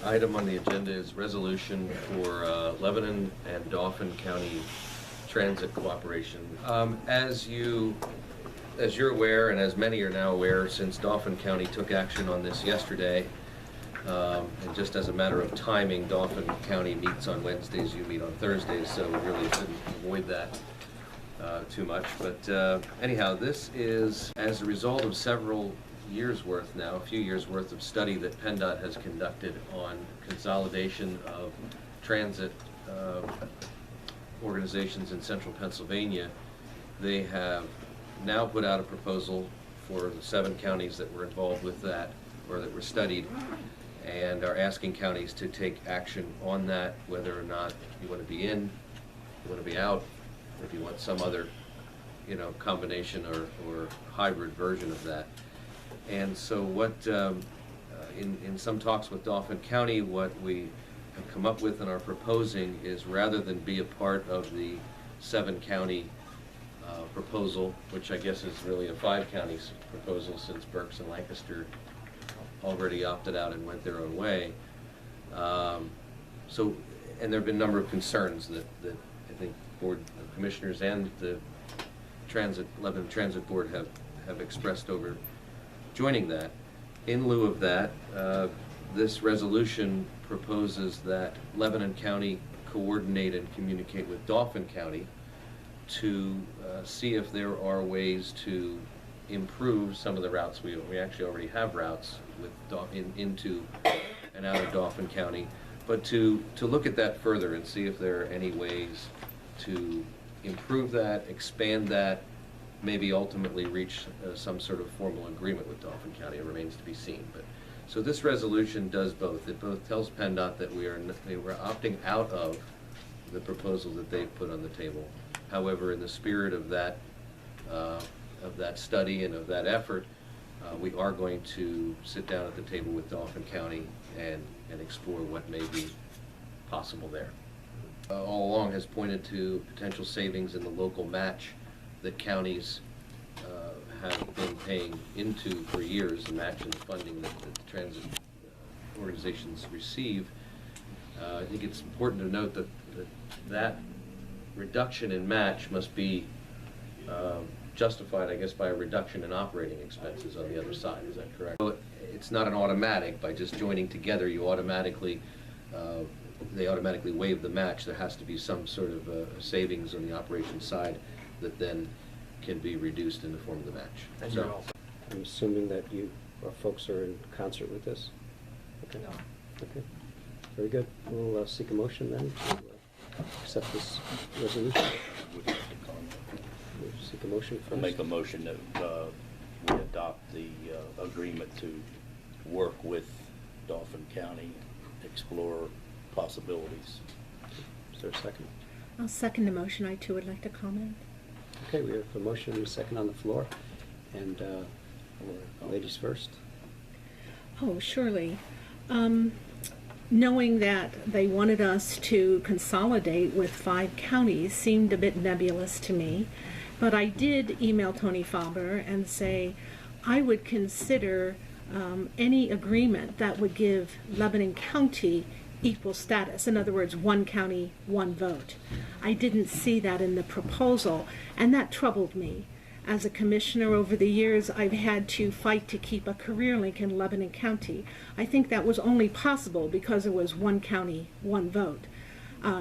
item on the agenda is resolution for Lebanon and Dauphin County Transit Cooperation. As you're aware, and as many are now aware, since Dauphin County took action on this yesterday, and just as a matter of timing, Dauphin County meets on Wednesdays, you meet on Thursdays, so we really shouldn't avoid that too much. But anyhow, this is as a result of several years worth now, a few years worth of study that Penn DOT has conducted on consolidation of transit organizations in central Pennsylvania. They have now put out a proposal for the 7 counties that were involved with that, or that were studied, and are asking counties to take action on that, whether or not you want to be in, you want to be out, if you want some other, combination or hybrid version of that. And so what, in some talks with Dauphin County, what we have come up with and are proposing is, rather than be a part of the 7 county proposal, which I guess is really a 5 counties proposal, since Berks and Lancaster already opted out and went their own way. And there have been a number of concerns that I think Board of Commissioners and the Lebanon Transit Board have expressed over joining that. In lieu of that, this resolution proposes that Lebanon County coordinate and communicate with Dauphin County to see if there are ways to improve some of the routes. We actually already have routes with into and out of Dauphin County, but to look at that further and see if there are any ways to improve that, expand that, maybe ultimately reach some sort of formal agreement with Dauphin County. It remains to be seen. But so this resolution does both. It both tells Penn DOT that we're opting out of the proposal that they've put on the table. However, in the spirit of that study and of that effort, we are going to sit down at the table with Dauphin County and explore what may be possible there. All along has pointed to potential savings in the local match that counties have been paying into for years, the match and the funding that the transit organizations receive. I think it's important to note that reduction in match must be justified, I guess, by a reduction in operating expenses on the other side. Is that correct? So it's not an automatic. By just joining together, you automatically they automatically waive the match. There has to be some sort of savings on the operations side that then can be reduced in the form of the match. So, I'm assuming that you folks are in concert with this? Okay. No. Okay. Very good. We'll seek a motion then to accept this resolution. Would you like to comment? We'll seek a motion first. I'll make a motion that we adopt the agreement to work with Dauphin County, explore possibilities. Is there a second? I'll second the motion. I too would like to comment. Okay, we have a motion and a second on the floor. And ladies first. Oh, surely. Knowing that they wanted us to consolidate with 5 counties seemed a bit nebulous to me, but I did email Tony Faber and say I would consider any agreement that would give Lebanon County equal status. In other words, 1 county, 1 vote. I didn't see that in the proposal, and that troubled me. As a commissioner over the years, I've had to fight to keep a career link in Lebanon County. I think that was only possible because it was 1 county, 1 vote.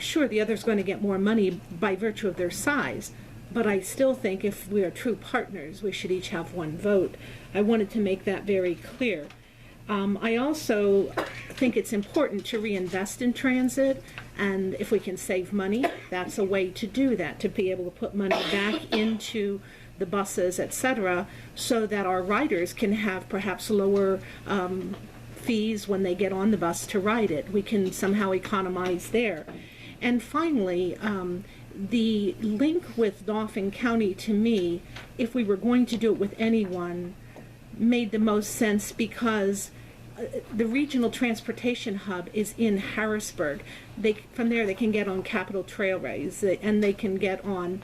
Sure, the other's going to get more money by virtue of their size, but I still think if we are true partners, we should each have 1 vote. I wanted to make that very clear. I also think it's important to reinvest in transit, and if we can save money, that's a way to do that, to be able to put money back into the buses, etc., so that our riders can have perhaps lower fees when they get on the bus to ride it. We can somehow economize there. And finally, the link with Dauphin County, to me, if we were going to do it with anyone, made the most sense because the regional transportation hub is in Harrisburg. From there they can get on Capitol Trailways, and they can get on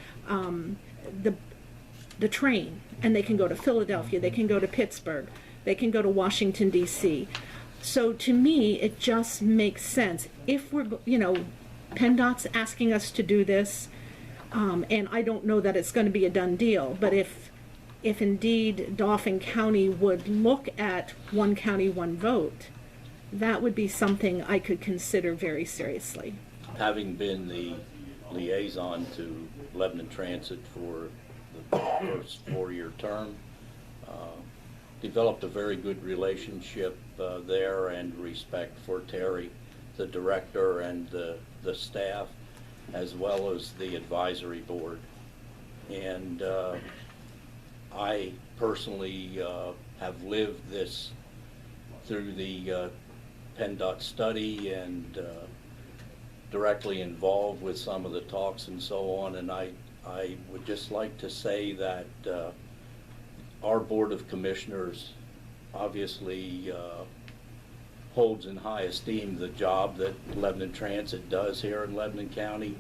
the train, and they can go to Philadelphia, they can go to Pittsburgh, they can go to Washington, D.C. So to me, it just makes sense. If we're, Penn DOT's asking us to do this, and I don't know that it's going to be a done deal, but if indeed Dauphin County would look at one county, one vote, that would be something I could consider very seriously. Having been the liaison to Lebanon Transit for the first 4-year term, developed a very good relationship there, and respect for Terry, the director, and the staff, as well as the advisory board. And I personally have lived this through the Penn DOT study, and directly involved with some of the talks and so on. And I would just like to say that our Board of Commissioners obviously holds in high esteem the job that Lebanon Transit does here in Lebanon County.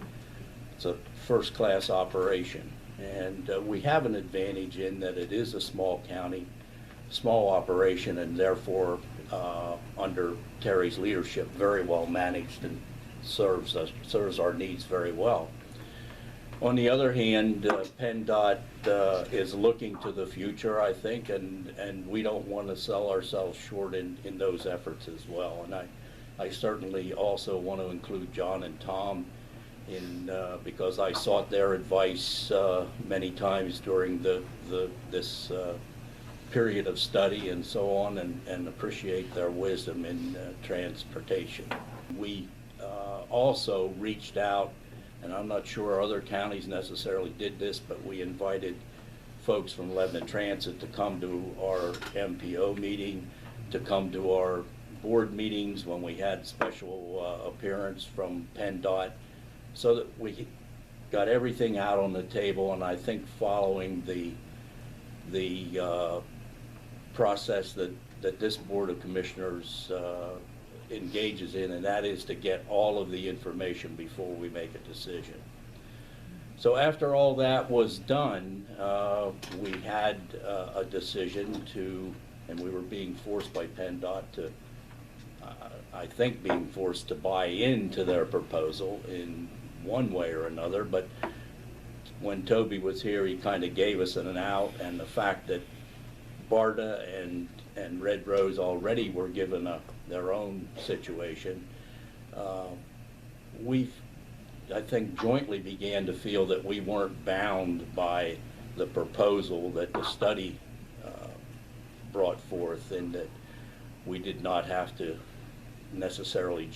It's a first-class operation, and we have an advantage in that it is a small county, small operation, and therefore under Terry's leadership very well managed and serves our needs very well. On the other hand, Penn DOT is looking to the future, I think, and we don't want to sell ourselves short in those efforts as well. And I certainly also want to include John and Tom in because I sought their advice many times during this period of study and so on, and appreciate their wisdom in transportation. We also reached out, and I'm not sure other counties necessarily did this, but we invited folks from Lebanon Transit to come to our MPO meeting, to come to our board meetings when we had special appearance from Penn DOT, so that we got everything out on the table. And I think following the process that this Board of Commissioners engages in, and that is to get all of the information before we make a decision. So after all that was done, we had a decision to, and we were being forced by Penn DOT to, I think being forced to buy into their proposal in one way or another. But when Toby was here, he kind of gave us an out, and the fact that BARDA and Red Rose already were given their own situation, I think jointly began to feel that we weren't bound by the proposal that the study brought forth, and that we did not have to necessarily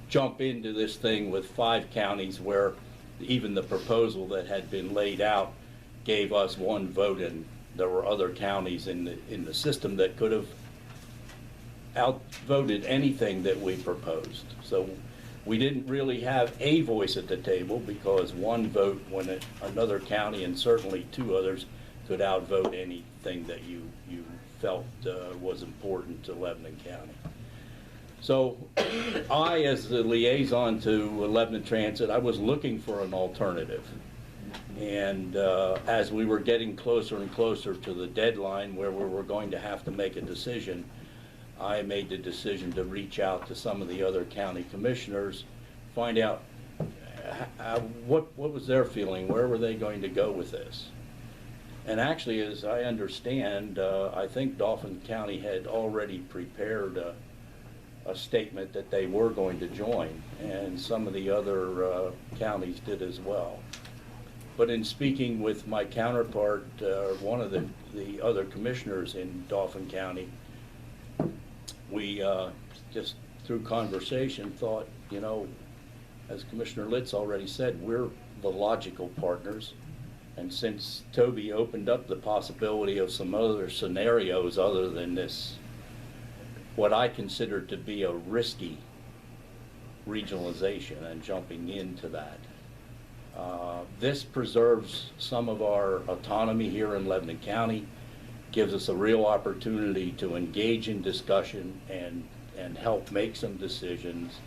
jump into this thing with 5 counties, where even the proposal that had been laid out gave us 1 vote, and there were other counties in the system that could have outvoted anything that we proposed. So we didn't really have a voice at the table, because 1 vote when another county, and certainly 2 others, could outvote anything that you felt was important to Lebanon County. So I, as the liaison to Lebanon Transit, I was looking for an alternative. And as we were getting closer and closer to the deadline where we were going to have to make a decision, I made the decision to reach out to some of the other county commissioners, find out what was their feeling, where were they going to go with this. And actually, as I understand, I think Dauphin County had already prepared a statement that they were going to join, and some of the other counties did as well. But in speaking with my counterpart, one of the other commissioners in Dauphin County, we just through conversation thought, as Commissioner Litz already said, we're the logical partners. And since Toby opened up the possibility of some other scenarios other than this, what I consider to be a risky regionalization and jumping into that, this preserves some of our autonomy here in Lebanon County, gives us a real opportunity to engage in discussion and help make some decisions.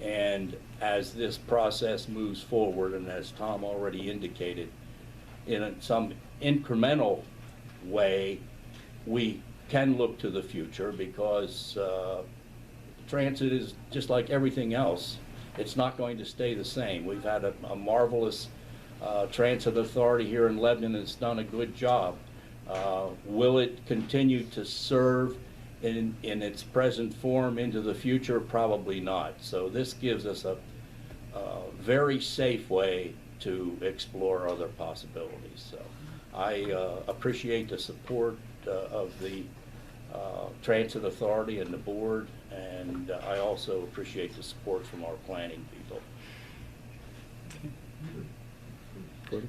And as this process moves forward, and as Tom already indicated, in some incremental way, we can look to the future, because transit is just like everything else. It's not going to stay the same. We've had a marvelous transit authority here in Lebanon that's done a good job. Will it continue to serve in its present form into the future? Probably not. So this gives us a very safe way to explore other possibilities. So I appreciate the support of the Transit Authority and the board, and I also appreciate the support from our planning people. Gordon?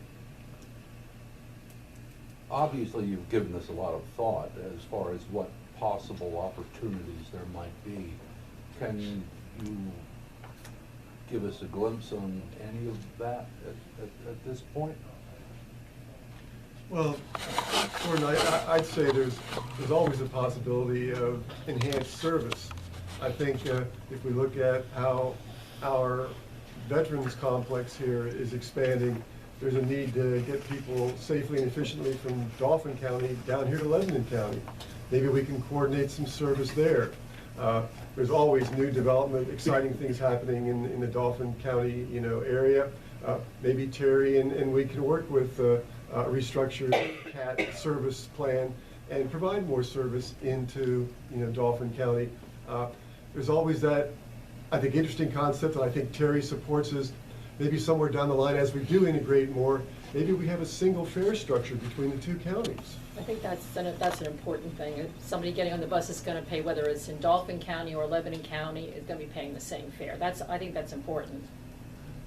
Obviously, you've given us a lot of thought as far as what possible opportunities there might be. Can you give us a glimpse on any of that at this point? Well, Gordon, I'd say there's always a possibility of enhanced service. I think if we look at how our veterans complex here is expanding, there's a need to get people safely and efficiently from Dauphin County down here to Lebanon County. Maybe we can coordinate some service there. There's always new development, exciting things happening in the Dauphin County, area. Maybe Terry and we can work with a restructured CAT service plan and provide more service into, Dauphin County. There's always that, I think, interesting concept that I think Terry supports is maybe somewhere down the line as we do integrate more, maybe we have a single fare structure between the two counties. I think that's an important thing. If somebody getting on the bus is going to pay, whether it's in Dauphin County or Lebanon County, is going to be paying the same fare. I think that's important.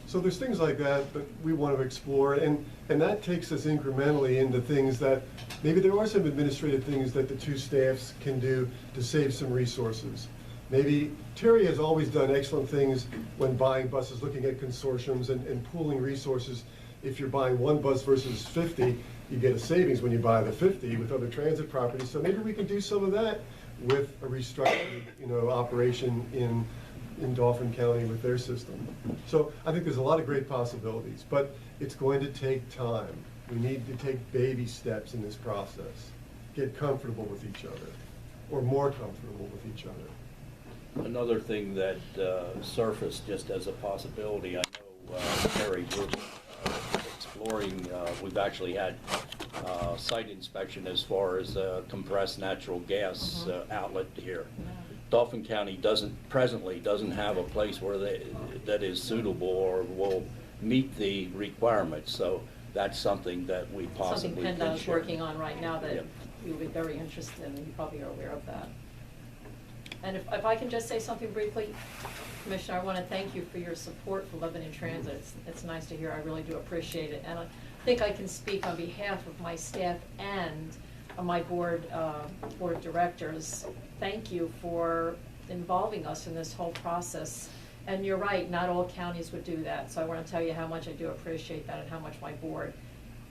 So there's things like that that we want to explore, and that takes us incrementally into things that maybe there are some administrative things that the two staffs can do to save some resources. Maybe Terry has always done excellent things when buying buses, looking at consortiums and pooling resources. If you're buying one bus versus 50, you get a savings when you buy the 50 with other transit properties. So maybe we can do some of that with a restructured, operation in Dauphin County with their system. So I think there's a lot of great possibilities, but it's going to take time. We need to take baby steps in this process, get comfortable with each other, or more comfortable with each other. Another thing that surfaced just as a possibility, I know Terry, we're exploring, we've actually had site inspection as far as compressed natural gas outlet here. Dauphin County presently doesn't have a place where that is suitable or will meet the requirements. So that's something that we possibly Something Penn can DOT is share. working on right now that Yep. you would be very interested in, and you probably are aware of that. And if I can just say something briefly, Commissioner, I want to thank you for your support for Lebanon Transit. It's nice to hear. I really do appreciate it. And I think I can speak on behalf of my staff and my board of directors. Thank you for involving us in this whole process. And you're right, not all counties would do that. So I want to tell you how much I do appreciate that and how much my board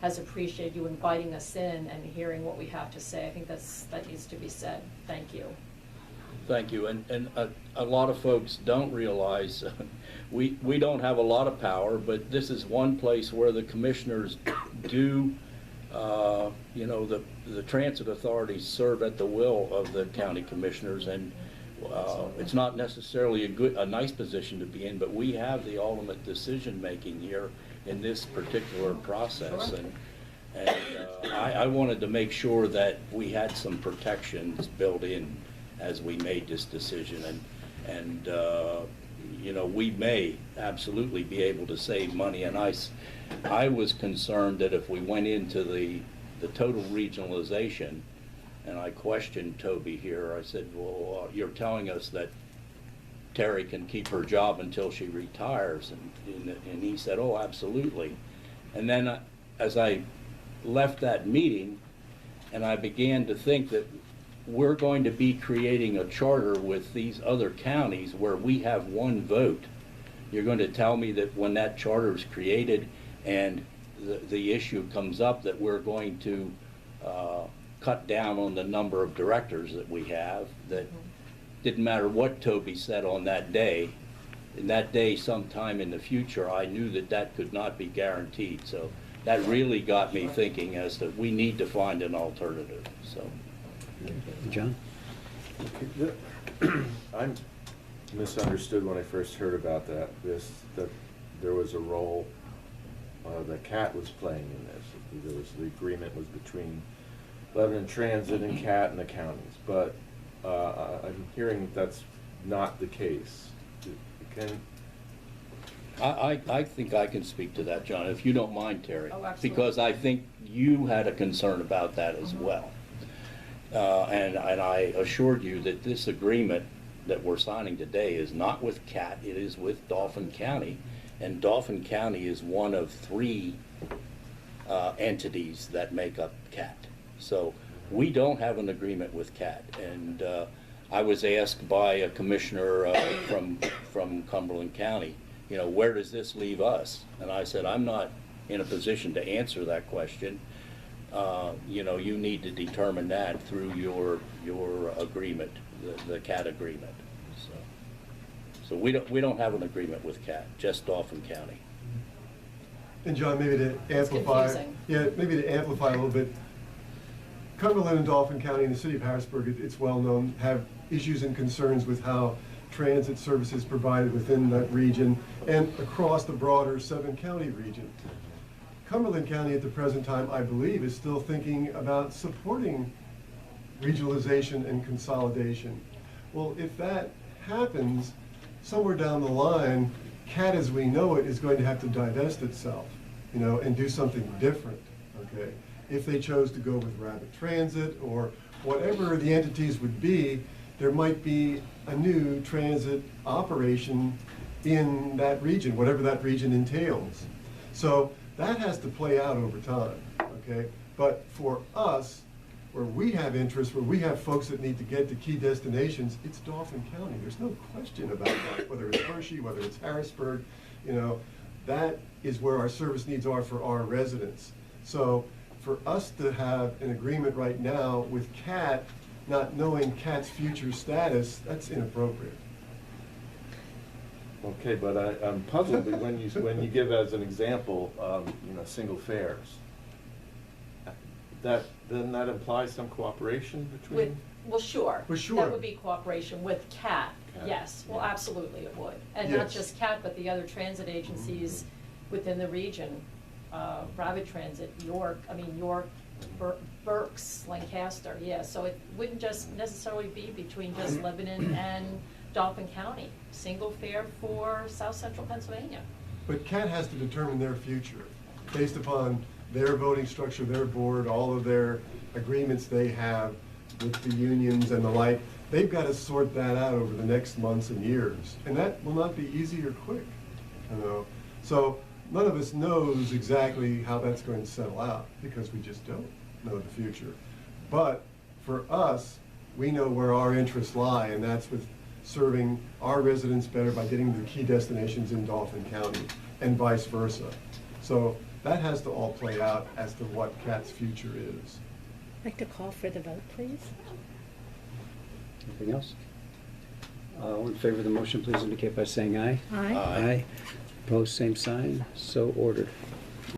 has appreciated you inviting us in and hearing what we have to say. I think that needs to be said. Thank you. Thank you. And a lot of folks don't realize we don't have a lot of power, but this is one place where the commissioners do, the transit authorities serve at the will of the county commissioners, and it's not necessarily a nice position to be in, but we have the ultimate decision making here in this particular process. Sure. And I wanted to make sure that we had some protections built in as we made this decision, and we may absolutely be able to save money. And I was concerned that if we went into the total regionalization, and I questioned Toby here, I said, well, you're telling us that Terry can keep her job until she retires, and he said, oh, absolutely. And then as I left that meeting, and I began to think that we're going to be creating a charter with these other counties where we have one vote. You're going to tell me that when that charter is created and the issue comes up that we're going to cut down on the number of directors that we have, that didn't matter what Toby said on that day. In that day, sometime in the future, I knew that could not be guaranteed. So that really got me thinking as to we need to find an alternative. So. John? I'm misunderstood when I first heard about that there was a role that CAT was playing in this. The agreement was between Lebanon Transit and CAT and the counties, but I'm hearing that's not the case. I think I can speak to that, John, if you don't mind, Terry. Oh, absolutely. Because I think you had a concern about that as well. And I assured you that this agreement that we're signing today is not with CAT, it is with Dauphin County. And Dauphin County is one of 3 entities that make up CAT. So we don't have an agreement with CAT. And I was asked by a commissioner from Cumberland County, you know, where does this leave us? And I said, I'm not in a position to answer that question. You know, you need to determine that through your agreement, the CAT agreement. So we don't have an agreement with CAT, just Dauphin County. And John, maybe to amplify, confusing. maybe to amplify a little bit, Cumberland and Dauphin County and the city of Harrisburg, it's well known, have issues and concerns with how transit services provided within that region and across the broader 7-county region. Cumberland County at the present time, I believe, is still thinking about supporting regionalization and consolidation. Well, if that happens, somewhere down the line, CAT as we know it is going to have to divest itself, you know, and do something different, okay? If they chose to go with rapid transit or whatever the entities would be, there might be a new transit operation in that region, whatever that region entails. So that has to play out over time, okay? But for us, where we have interests, where we have folks that need to get to key destinations, it's Dauphin County. There's no question about that, whether it's Hershey, whether it's Harrisburg, you know, that is where our service needs are for our residents. So for us to have an agreement right now with CAT, not knowing CAT's future status, that's inappropriate. Okay, but I'm puzzled when you give as an example, you know, single fares. Then that implies some cooperation between? Well, sure. Well, sure. That would be cooperation with CAT, CAT, yes. Well, yeah. absolutely it would. And not Yes. just CAT, but the other transit agencies within the region. Rapid Transit, York, Berks, Lancaster, yeah. So it wouldn't just necessarily be between just Lebanon and Dauphin County. Single fare for South Central Pennsylvania. But CAT has to determine their future based upon their voting structure, their board, all of their agreements they have with the unions and the like. They've got to sort that out over the next months and years. And that will not be easy or quick, you know. So none of us knows exactly how that's going to settle out because we just don't know the future. But for us, we know where our interests lie, and that's with serving our residents better by getting to key destinations in Dauphin County and vice versa. So that has to all play out as to what CAT's future is. I'd like to call for the vote, please. Anything else? All in favor of the motion, please indicate by saying aye. Aye. Aye. Opposed, same sign. So ordered.